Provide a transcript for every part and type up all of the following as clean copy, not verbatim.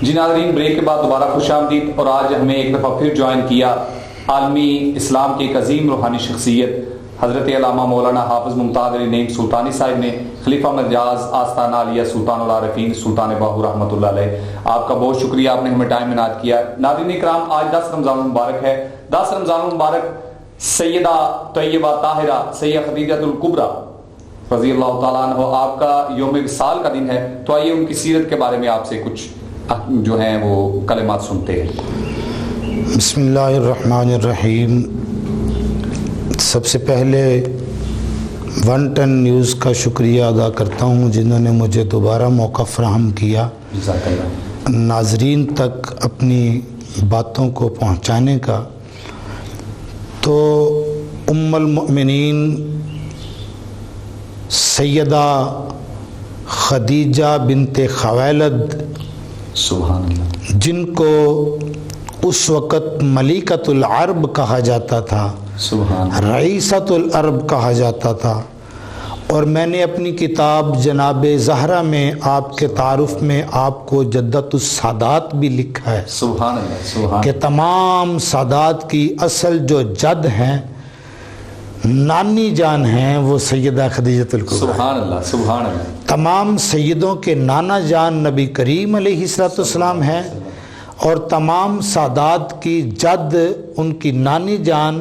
جی ناظرین، بریک کے بعد دوبارہ خوش آمدید، اور آج ہمیں ایک دفعہ پھر جوائن کیا عالمی اسلام کی ایک عظیم روحانی شخصیت حضرت علامہ مولانا حافظ ممتاز علی نعیم سلطانی صاحب نے، خلیفہ مجاز آستانہ عالیہ سلطان العارفین سلطان باہو رحمۃ اللہ علیہ۔ آپ کا بہت شکریہ، آپ نے ہمیں ٹائم عنایت کیا۔ ناظرین اکرام، آج 10 رمضان المبارک ہے۔ 10 رمضان المبارک سیدہ طیبہ طاہرہ سیدہ خدیجہ الکبریٰ رضی اللہ تعالیٰ عنہ آپ کا یوم وصال کا دن ہے، تو آئیے ان کی سیرت کے بارے میں آپ سے کچھ جو ہیں وہ کلمات سنتے ہیں۔ بسم اللہ الرحمن الرحیم۔ سب سے پہلے 110 نیوز کا شکریہ ادا کرتا ہوں جنہوں نے مجھے دوبارہ موقع فراہم کیا جزاک اللہ ناظرین تک اپنی باتوں کو پہنچانے کا۔ تو ام المؤمنین سیدہ خدیجہ بنت خویلد، سبحان اللہ، جن کو اس وقت ملکۃ العرب کہا جاتا تھا، سبحان اللہ، رئیسۃ العرب کہا جاتا تھا، اور میں نے اپنی کتاب جناب زہرا میں آپ کے تعارف میں آپ کو جدت السادات بھی لکھا ہے، سبحان اللہ، سبحان کہ تمام سادات کی اصل جو جد ہیں، نانی جان ہیں، وہ سیدہ خدیجہ الکبریٰ۔ سبحان اللہ، سبحان اللہ، تمام سیدوں کے نانا جان نبی کریم علیہ السلام ہیں، اور تمام سادات کی جد ان کی نانی جان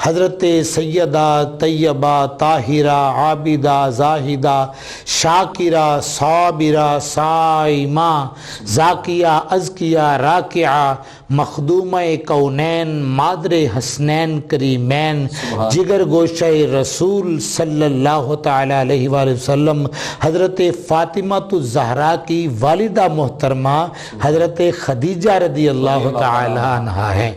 حضرت سیدہ طیبہ طاہرہ عابدہ زاہدہ شاکرہ صابرہ صائمہ زاکیہ ازکیہ راکعہ مخدومہ کونین مادر حسنین کریمین جگر گوشہ رسول صلی اللہ تعالی علیہ وآلہ وسلم حضرت فاطمہ الزہرا کی والدہ محترمہ حضرت خدیجہ رضی اللہ تعالی عنہا ہے۔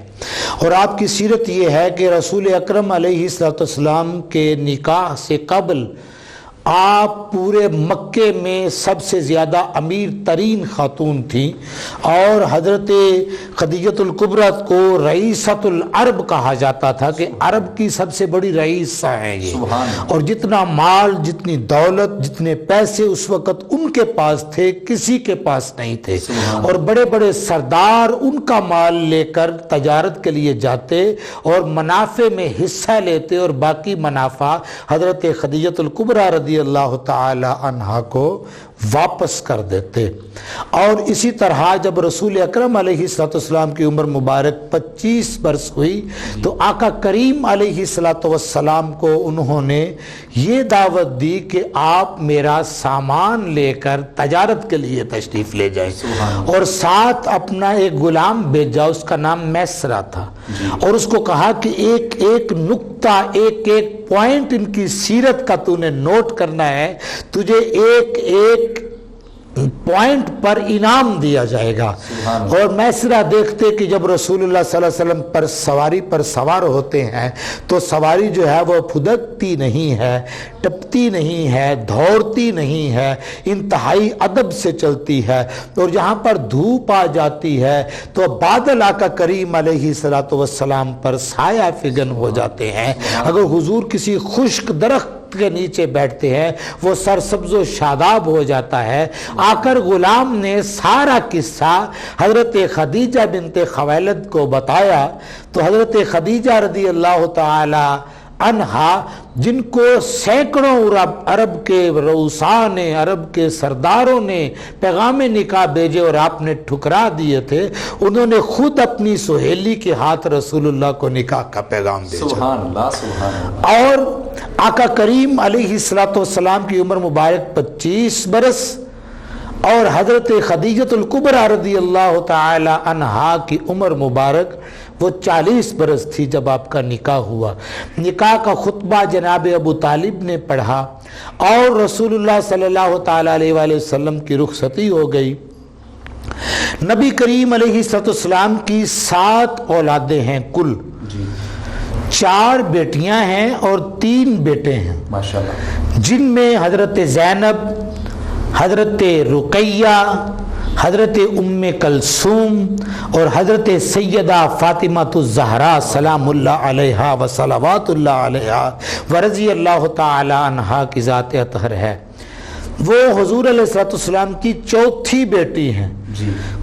اور آپ کی سیرت یہ ہے کہ رسول اکرم علیہ السلام کے نکاح سے قبل آپ پورے مکے میں سب سے زیادہ امیر ترین خاتون تھیں، اور حضرت خدیجہ الکبریٰ کو رئیسۃ العرب کہا جاتا تھا کہ عرب کی سب سے بڑی رئیسہ ہیں یہ، اور جتنا مال، جتنی دولت، جتنے پیسے اس وقت ان کے پاس تھے کسی کے پاس نہیں تھے، اور بڑے بڑے سردار ان کا مال لے کر تجارت کے لیے جاتے اور منافع میں حصہ لیتے، اور باقی منافع حضرت خدیجہ الکبریٰ رضی اللہ تعالی عنہا کو واپس کر دیتے۔ اور اسی طرح جب رسول اکرم علیہ السلام کی عمر مبارک 25 برس ہوئی تو آقا کریم علیہ السلام کو انہوں نے یہ دعوت دی کہ آپ میرا سامان لے کر تجارت کے لیے تشریف لے جائیں، اور ساتھ اپنا ایک غلام بھیجا، اس کا نام میسرہ تھا، اور اس کو کہا کہ ایک ایک نقطہ، ایک ایک پوائنٹ ان کی سیرت کا تو نے نوٹ کرنا ہے، تجھے ایک ایک پوائنٹ پر انعام دیا جائے گا۔ اور میسرہ دیکھتے کہ جب رسول اللہ صلی اللہ علیہ وسلم پر سواری پر سوار ہوتے ہیں تو سواری جو ہے وہ پھدکتی نہیں ہے، ٹپتی نہیں ہے، دوڑتی نہیں ہے، انتہائی ادب سے چلتی ہے، اور جہاں پر دھوپ آ جاتی ہے تو بادل آقا کریم علیہ السلام پر سایہ فگن ہو جاتے ہیں۔ اگر حضور کسی خشک درخت کے نیچے بیٹھتے ہیں وہ سرسبز و شاداب ہو جاتا ہے۔ آ کر غلام نے سارا قصہ حضرت خدیجہ بنت خویلد کو بتایا، تو حضرت خدیجہ رضی اللہ تعالی عنہا، جن کو سینکڑوں عرب کے رؤساء نے، عرب کے سرداروں نے پیغام نکاح بھیجے اور آپ نے ٹھکرا دیے تھے، انہوں نے خود اپنی سہیلی کے ہاتھ رسول اللہ کو نکاح کا پیغام بھیجا۔ سبحان اللہ، سبحان اللہ۔ اور آقا کریم علیہ السلام کی عمر مبارک 25 برس، اور حضرت خدیجہ الکبریٰ رضی اللہ تعالی عنہا کی عمر مبارک وہ 40 برس تھی جب آپ کا نکاح ہوا۔ نکاح کا خطبہ جناب ابو طالب نے پڑھا، اور رسول اللہ صلی اللہ تعالی علیہ وآلہ وسلم کی رخصتی ہو گئی۔ نبی کریم علیہ السلام کی 7 اولادیں ہیں کل، 4 بیٹیاں ہیں اور 3 بیٹے ہیں، ماشاءاللہ، جن میں حضرت زینب، حضرت رقیہ، حضرت ام کلثوم اور حضرت سیدہ فاطمہ الزہرا سلام اللہ علیہا و صلوات اللہ علیہا و رضی اللہ تعالی عنہا کی ذات اطہر ہے۔ وہ حضور علیہ السلام کی 4تھی بیٹی ہیں۔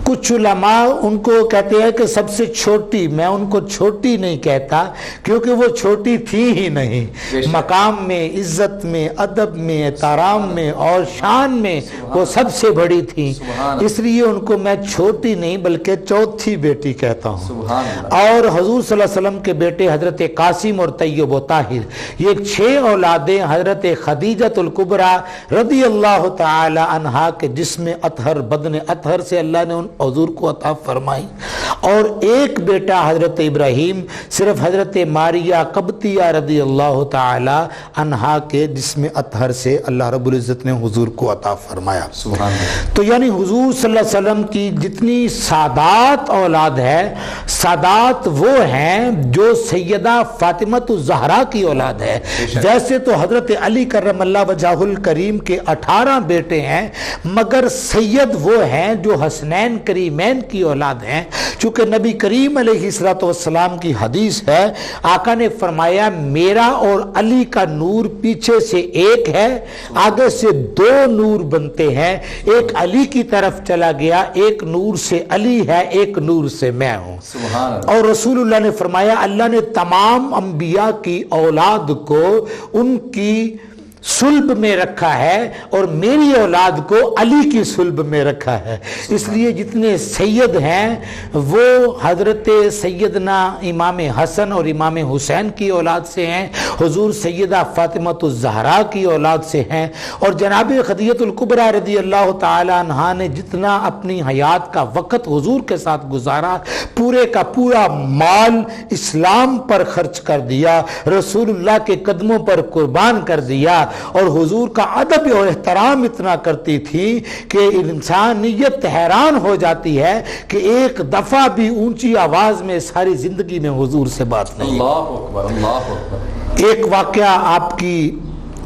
کچھ علماء ان کو کہتے ہیں کہ سب سے چھوٹی، میں ان کو چھوٹی نہیں کہتا کیونکہ وہ چھوٹی تھی ہی نہیں، مقام میں، عزت میں، ادب میں، احترام میں اور شان میں وہ سب سے بڑی تھی، اس لیے ان کو میں چھوٹی نہیں بلکہ چوتھی بیٹی کہتا ہوں۔ اور حضور صلی اللہ علیہ وسلم کے بیٹے حضرت قاسم اور طیب و طاہر، یہ 6 اولادیں حضرت خدیجۃ الکبریٰ رضی اللہ تعالی عنہا کے جسم اطہر بدن اطہر سے اللہ نے ان حضور کو عطا فرمائی، اور ایک بیٹا حضرت ابراہیم صرف حضرت ماریہ قبطیہ رضی اللہ تعالی عنہا کے جسم اطہر سے اللہ رب العزت نے حضور کو عطا فرمایا۔ تو یعنی حضور صلی اللہ علیہ وسلم کی جتنی سادات اولاد ہے، سادات وہ ہیں جو سیدہ فاطمۃ الزہرا کی اولاد ہے۔ ویسے تو حضرت علی کرم اللہ وجہہ الکریم کے 18 بیٹے ہیں، مگر سید وہ ہیں جو حسنین کریمین کی اولاد ہیں، چونکہ نبی کریم علیہ السلام کی حدیث ہے، آقا نے فرمایا میرا اور علی کا نور پیچھے سے ایک ہے، آگے سے 2 نور بنتے ہیں، ایک علی کی طرف چلا گیا، ایک نور سے علی ہے، ایک نور سے میں ہوں۔ اور رسول اللہ نے فرمایا اللہ نے تمام انبیاء کی اولاد کو ان کی صلب میں رکھا ہے اور میری اولاد کو علی کی صلب میں رکھا ہے، اس لیے جتنے سید ہیں وہ حضرت سیدنا امام حسن اور امام حسین کی اولاد سے ہیں، حضور سیدہ فاطمۃ الزہرا کی اولاد سے ہیں، اور جناب خدیجۃ الکبریٰ رضی اللہ تعالی عنہا نے جتنا اپنی حیات کا وقت حضور کے ساتھ گزارا، پورے کا پورا مال اسلام پر خرچ کر دیا، رسول اللہ کے قدموں پر قربان کر دیا، اور حضور کا ادب اور احترام اتنا کرتی تھی کہ انسانیت حیران ہو جاتی ہے کہ ایک دفعہ بھی اونچی آواز میں ساری زندگی میں حضور سے بات نہیں۔ اللہ اکبر، اللہ اکبر۔ ایک واقعہ آپ کی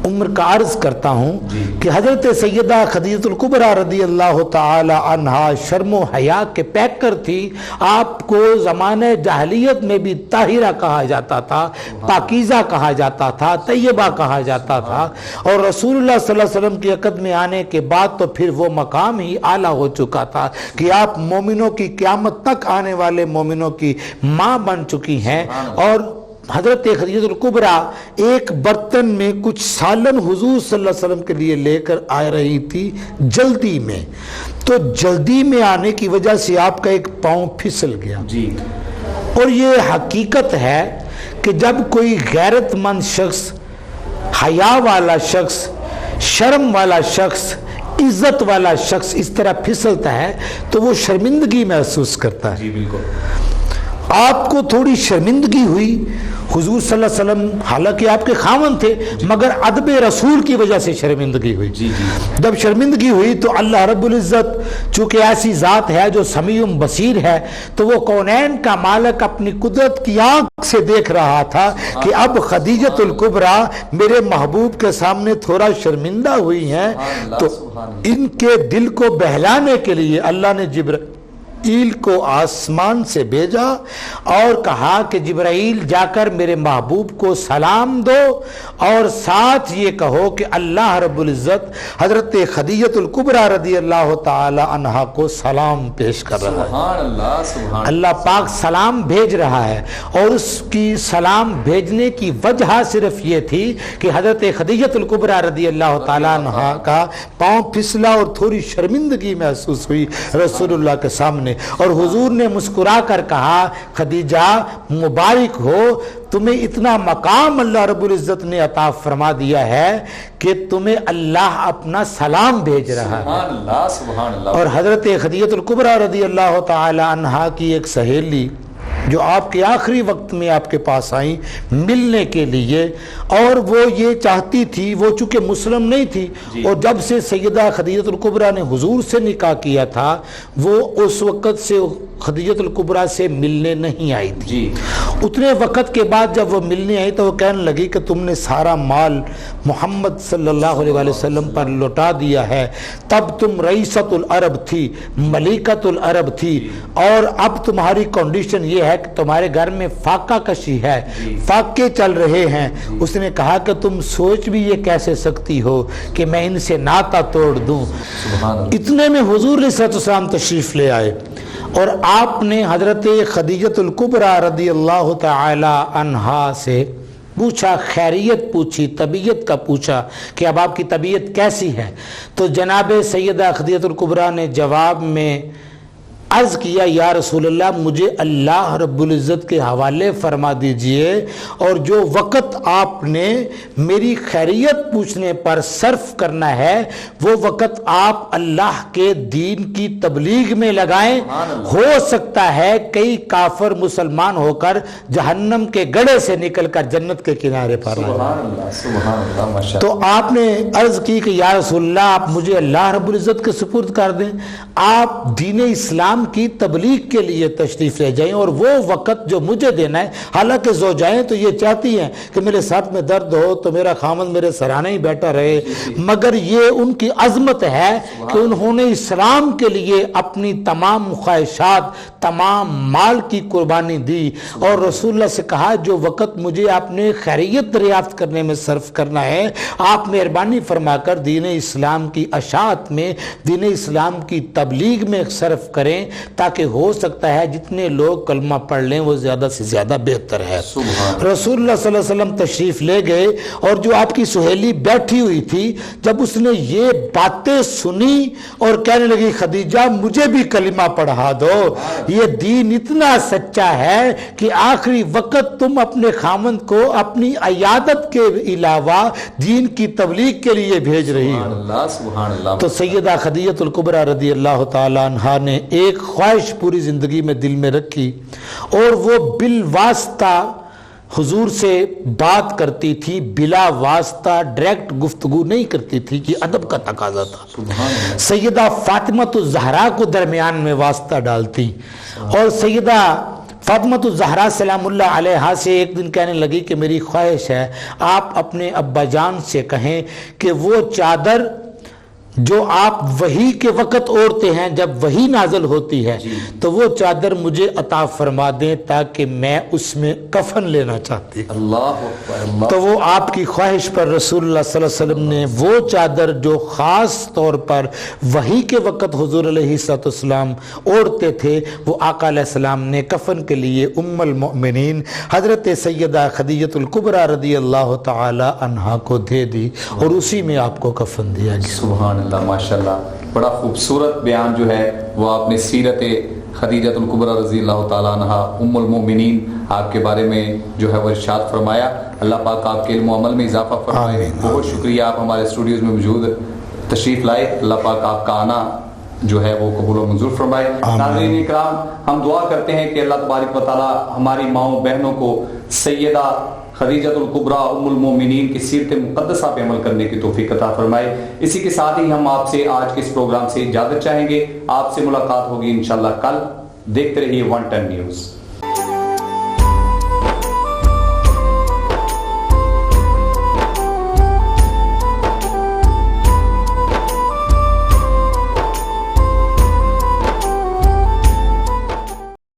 عمر کا عرض کرتا ہوں کہ حضرت سیدہ خدیجۃ الکبریٰ رضی اللہ تعالی عنہا شرم و حیا کے پیکر تھی، آپ کو زمانہ جاہلیت میں بھی طاہرہ کہا جاتا تھا، پاکیزہ کہا جاتا تھا، طیبہ کہا جاتا تھا، اور رسول اللہ صلی اللہ علیہ وسلم کی عقد میں آنے کے بعد تو پھر وہ مقام ہی اعلیٰ ہو چکا تھا کہ آپ مومنوں کی قیامت تک آنے والے مومنوں کی ماں بن چکی ہیں۔ اور حضرت خدیجہ الکبریٰ ایک برتن میں کچھ سالن حضور صلی اللہ علیہ وسلم کے لیے لے کر آ رہی تھی جلدی میں، تو جلدی میں آنے کی وجہ سے آپ کا ایک پاؤں پھسل گیا۔ اور یہ حقیقت ہے کہ جب کوئی غیرت مند شخص، حیا والا شخص، شرم والا شخص، عزت والا شخص اس طرح پھسلتا ہے تو وہ شرمندگی محسوس کرتا ہے۔ آپ کو تھوڑی شرمندگی ہوئی، حضور صلی اللہ علیہ وسلم حالانکہ آپ کے خاوند تھے مگر ادب رسول کی وجہ سے شرمندگی ہوئی۔ جب شرمندگی ہوئی تو اللہ رب العزت چونکہ ایسی ذات ہے جو سمیع بصیر ہے، تو وہ کونین کا مالک اپنی قدرت کی آنکھ سے دیکھ رہا تھا کہ اب خدیجۃ الکبریٰ میرے محبوب کے سامنے تھوڑا شرمندہ ہوئی ہیں، تو ان کے دل کو بہلانے کے لیے اللہ نے جبرائیل کو آسمان سے بھیجا اور کہا کہ جبرائیل جا کر میرے محبوب کو سلام دو اور ساتھ یہ کہو کہ اللہ رب العزت حضرت خدیجۃ الکبریٰ رضی اللہ تعالی عنہا کو سلام پیش کر رہا ہے۔ سبحان اللہ، سبحان اللہ پاک سلام بھیج رہا ہے، اور اس کی سلام بھیجنے کی وجہ صرف یہ تھی کہ حضرت خدیجۃ الکبریٰ رضی اللہ تعالی عنہا کا پاؤں پھسلا اور تھوڑی شرمندگی محسوس ہوئی رسول اللہ کے سامنے، اور حضور نے مسکرا کر کہا خدیجہ مبارک ہو، تمہیں اتنا مقام اللہ رب العزت نے عطا فرما دیا ہے کہ تمہیں اللہ اپنا سلام بھیج رہا ہے۔ سبحان اللہ، سبحان اللہ۔ اور حضرت خدیجۃ الکبریٰ رضی اللہ تعالی عنہا کی ایک سہیلی جو آپ کے آخری وقت میں آپ کے پاس آئیں ملنے کے لیے، اور وہ یہ چاہتی تھی، وہ چونکہ مسلم نہیں تھی، اور جب سے سیدہ خدیجۃ الکبریٰ نے حضور سے نکاح کیا تھا وہ اس وقت سے خدیجۃ الکبریٰ سے ملنے نہیں آئی تھی۔ اتنے وقت کے بعد جب وہ ملنے آئی تو وہ کہنے لگی کہ تم نے سارا مال محمد صلی اللہ علیہ وآلہ وسلم پر لوٹا دیا ہے، تب تم رئیست العرب تھی، ملکۃ العرب تھی، اور اب تمہاری کنڈیشن یہ ہے کہ تمہارے گھر میں فاقہ کشی ہے، فاقے چل رہے ہیں۔ اس نے کہا کہ تم سوچ بھی یہ کیسے سکتی ہو کہ میں ان سے ناتا توڑ دوں۔ اتنے میں حضور علیہ السلام تشریف لے آئے اور آپ نے حضرت خدیجۃ الکبریٰ رضی اللہ تعالی عنہا سے پوچھا، خیریت پوچھی، طبیعت کا پوچھا کہ اب آپ کی طبیعت کیسی ہے۔ تو جناب سیدہ خدیجۃ الکبریٰ نے جواب میں عرض کیا، یا رسول اللہ مجھے اللہ رب العزت کے حوالے فرما دیجئے، اور جو وقت آپ نے میری خیریت پوچھنے پر صرف کرنا ہے وہ وقت آپ اللہ کے دین کی تبلیغ میں لگائیں۔ ہو سکتا ہے کئی کافر مسلمان ہو کر جہنم کے گڑھے سے نکل کر جنت کے کنارے پر آئیں۔ تو آپ نے عرض کی کہ یا رسول اللہ آپ مجھے اللہ رب العزت کے سپرد کر دیں، آپ دین اسلام کی تبلیغ کے لیے تشریف لے جائیں، اور وہ وقت جو مجھے دینا ہے، حالانکہ زوجائیں تو یہ چاہتی ہیں کہ میرے ساتھ میں درد ہو تو میرا خامند میرے سرانے ہی بیٹھا رہے، مگر یہ ان کی عظمت ہے کہ انہوں نے اسلام کے لیے اپنی تمام خواہشات، تمام مال کی قربانی دی، اور رسول اللہ سے کہا جو وقت مجھے آپ نے خیریت دریافت کرنے میں صرف کرنا ہے، آپ مہربانی فرما کر دین اسلام کی اشاعت میں، دین اسلام کی تبلیغ میں صرف کریں، تاکہ ہو سکتا ہے جتنے لوگ کلمہ پڑھ لیں وہ زیادہ سے زیادہ بہتر ہے۔ رسول اللہ صلی اللہ علیہ وسلم تشریف لے گئے، اور جو آپ کی سہیلی بیٹھی ہوئی تھی جب اس نے یہ باتیں سنی اور کہنے لگی خدیجہ مجھے بھی کلمہ پڑھا دو، یہ دین اتنا سچا ہے کہ آخری وقت تم اپنے خامند کو اپنی عیادت کے علاوہ دین کی تبلیغ کے لیے بھیج رہی ہو۔ تو سیدہ خدیجۃ الکبریٰ رضی اللہ تعالی عنہا نے ایک خواہش پوری زندگی میں دل میں رکھی، اور وہ بالواسطہ حضور سے بات کرتی تھی، بلا واسطہ ڈائریکٹ گفتگو نہیں کرتی تھی کہ ادب کا تقاضا تھا۔ سیدہ فاطمہ الزہرا کو درمیان میں واسطہ ڈالتی، اور سیدہ فاطمہ الزہرا سلام اللہ علیہا سے ایک دن کہنے لگی کہ میری خواہش ہے آپ اپنے ابا جان سے کہیں کہ وہ چادر جو آپ وحی کے وقت اوڑھتے ہیں جب وحی نازل ہوتی ہے تو وہ چادر مجھے عطا فرما دیں تاکہ میں اس میں کفن لینا چاہتی ہوں۔ تو وہ آپ کی خواہش پر رسول اللہ صلی اللہ علیہ وسلم نے وہ چادر جو خاص طور پر وحی کے وقت حضور علیہ السلام اوڑھتے تھے وہ آقا علیہ السلام نے کفن کے لیے ام المؤمنین حضرت سیدہ خدیجۃ الکبریٰ رضی اللہ تعالی عنہا کو دے دی، اور اسی میں آپ کو کفن دیا گیا۔ سبحان اللہ، ماشاءاللہ، بڑا خوبصورت بیان جو ہے وہ آپ نے سیرت خدیجۃ الکبریٰ رضی اللہ تعالیٰ عنہ ام المؤمنین آپ کے بارے میں جو ہے وہ ارشاد فرمایا۔ اللہ پاک آپ کے علم و عمل میں اضافہ فرمائے۔ بہت شکریہ آپ ہمارے اسٹوڈیوز میں موجود تشریف لائے، اللہ پاک آپ کا آنا جو ہے وہ قبول و منظور فرمائے۔ ناظرین اکرام، ہم دعا کرتے ہیں کہ اللہ تبارک و تعالیٰ ہماری ماؤں بہنوں کو سیدہ خدیجۃ الکبریٰ ام المومنین کی سیرت مقدسہ پہ عمل کرنے کی توفیق عطا فرمائے۔ اسی کے ساتھ ہی ہم آپ سے آج کے اس پروگرام سے اجازت چاہیں گے، آپ سے ملاقات ہوگی انشاءاللہ کل۔ دیکھتے رہیے 110 نیوز۔